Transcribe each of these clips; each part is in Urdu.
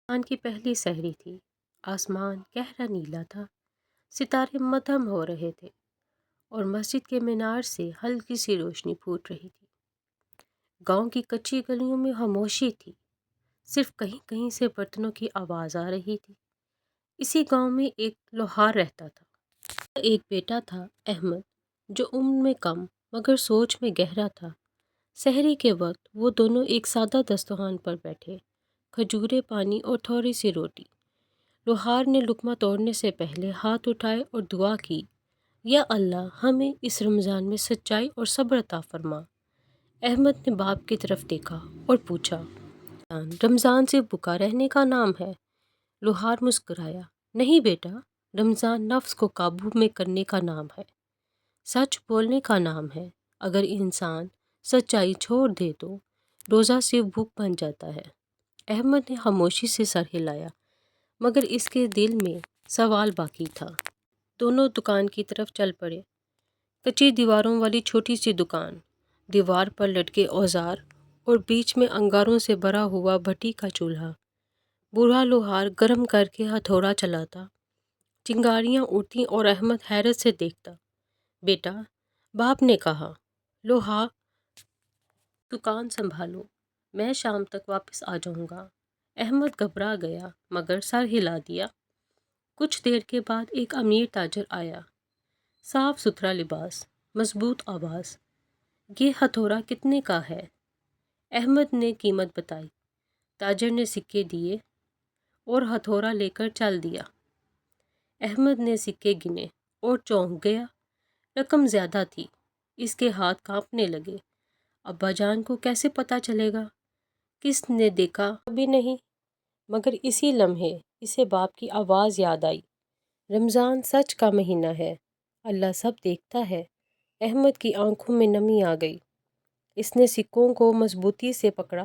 رمضان کی پہلی سحری تھی۔ آسمان گہرا نیلا تھا، ستارے مدھم ہو رہے تھے اور مسجد کے مینار سے ہلکی سی روشنی پھوٹ رہی تھی۔ گاؤں کی کچی گلیوں میں خاموشی تھی، صرف کہیں کہیں سے برتنوں کی آواز آ رہی تھی۔ اسی گاؤں میں ایک لوہار رہتا تھا۔ ایک بیٹا تھا، احمد، جو عمر میں کم مگر سوچ میں گہرا تھا۔ سحری کے وقت وہ دونوں ایک سادہ دسترخوان پر بیٹھے، کھجوریں، پانی اور تھوڑی سی روٹی۔ لوہار نے لقمہ توڑنے سے پہلے ہاتھ اٹھائے اور دعا کی، یا اللہ، ہمیں اس رمضان میں سچائی اور صبر عطا فرما۔ احمد نے باپ کی طرف دیکھا اور پوچھا، رمضان صرف بھوکا رہنے کا نام ہے؟ لوہار مسکرایا، نہیں بیٹا، رمضان نفس کو قابو میں کرنے کا نام ہے، سچ بولنے کا نام ہے۔ اگر انسان سچائی چھوڑ دے تو روزہ صرف بھوک بن جاتا ہے۔ احمد نے خاموشی سے سر ہلایا، مگر اس کے دل میں سوال باقی تھا۔ دونوں دکان کی طرف چل پڑے۔ کچی دیواروں والی چھوٹی سی دکان، دیوار پر لٹکے اوزار اور بیچ میں انگاروں سے بھرا ہوا بھٹی کا چولہا۔ بوڑھا لوہار گرم کر کے ہتھوڑا چلاتا، چنگاریاں اڑتی اور احمد حیرت سے دیکھتا۔ بیٹا، باپ نے کہا، لوہار، دکان سنبھالو، میں شام تک واپس آ جاؤں گا۔ احمد گھبرا گیا مگر سر ہلا دیا۔ کچھ دیر کے بعد ایک امیر تاجر آیا، صاف ستھرا لباس، مضبوط آواز، یہ ہتھوڑا کتنے کا ہے؟ احمد نے قیمت بتائی۔ تاجر نے سکے دیے اور ہتھوڑا لے کر چل دیا۔ احمد نے سکے گنے اور چونک گیا، رقم زیادہ تھی۔ اس کے ہاتھ کانپنے لگے۔ ابا جان کو کیسے پتہ چلے گا؟ کس نے دیکھا؟ کبھی نہیں۔ مگر اسی لمحے اسے باپ کی آواز یاد آئی، رمضان سچ کا مہینہ ہے، اللہ سب دیکھتا ہے۔ احمد کی آنکھوں میں نمی آ گئی۔ اس نے سکوں کو مضبوطی سے پکڑا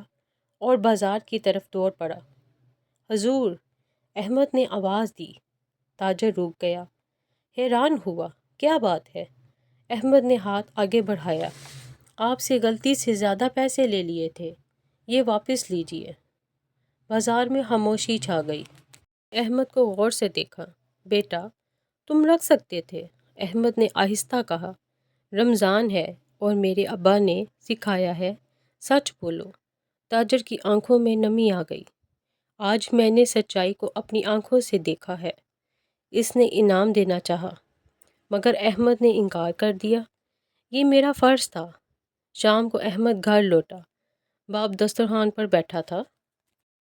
اور بازار کی طرف دوڑ پڑا۔ حضور، احمد نے آواز دی۔ تاجر رک گیا، حیران ہوا، کیا بات ہے؟ احمد نے ہاتھ آگے بڑھایا، آپ سے غلطی سے زیادہ پیسے لے لیے تھے، یہ واپس لیجئے۔ بازار میں خاموشی چھا گئی۔ احمد کو غور سے دیکھا، بیٹا، تم رکھ سکتے تھے، احمد نے آہستہ کہا، رمضان ہے اور میرے ابا نے سکھایا ہے، سچ بولو۔ تاجر کی آنکھوں میں نمی آ گئی، آج میں نے سچائی کو اپنی آنکھوں سے دیکھا ہے۔ اس نے انعام دینا چاہا مگر احمد نے انکار کر دیا، یہ میرا فرض تھا۔ شام کو احمد گھر لوٹا، باپ دسترخوان پر بیٹھا تھا۔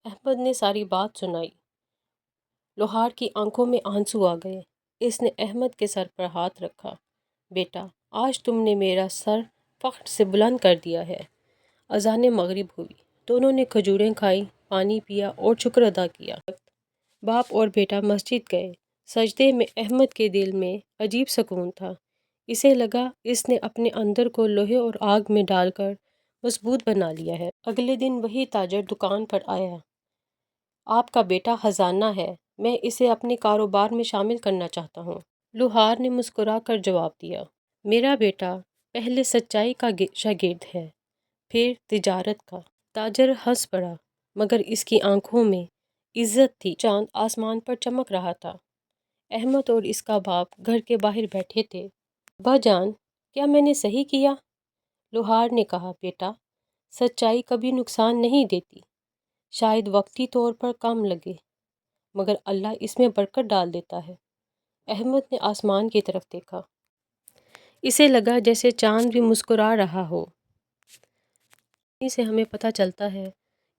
احمد نے ساری بات سنائی۔ لوہار کی آنکھوں میں آنسو آ گئے۔ اس نے احمد کے سر پر ہاتھ رکھا، بیٹا، آج تم نے میرا سر فخر سے بلند کر دیا ہے۔ اذان مغرب ہوئی، دونوں نے کھجوریں کھائیں، پانی پیا اور شکر ادا کیا۔ باپ اور بیٹا مسجد گئے۔ سجدے میں احمد کے دل میں عجیب سکون تھا۔ اسے لگا اس نے اپنے اندر کو لوہے اور آگ میں ڈال کر مضبوط بنا لیا ہے۔ اگلے دن وہی تاجر دکان پر آیا، آپ کا بیٹا خزانہ ہے، میں اسے اپنے کاروبار میں شامل کرنا چاہتا ہوں۔ لوہار نے مسکرا کر جواب دیا، میرا بیٹا پہلے سچائی کا شاگرد ہے، پھر تجارت کا۔ تاجر ہنس پڑا مگر اس کی آنکھوں میں عزت تھی۔ چاند آسمان پر چمک رہا تھا۔ احمد اور اس کا باپ گھر کے باہر بیٹھے تھے۔ ابا جان، کیا میں نے صحیح کیا؟ لوہار نے کہا، بیٹا، سچائی کبھی نقصان نہیں دیتی، شاید وقتی طور پر کم لگے مگر اللہ اس میں برکت ڈال دیتا ہے۔ احمد نے آسمان کی طرف دیکھا، اسے لگا جیسے چاند بھی مسکرا رہا ہو۔ اس سے ہمیں پتہ چلتا ہے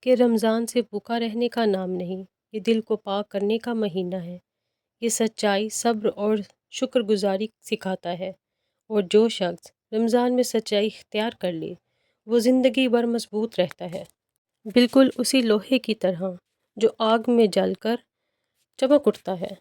کہ رمضان صرف بھوکا رہنے کا نام نہیں، یہ دل کو پاک کرنے کا مہینہ ہے۔ یہ سچائی، صبر اور شکر گزاری سکھاتا ہے، اور جو شخص رمضان میں سچائی اختیار کر لے وہ زندگی بھر مضبوط رہتا ہے، بالکل اسی لوہے کی طرح جو آگ میں جل کر چمک اٹھتا ہے۔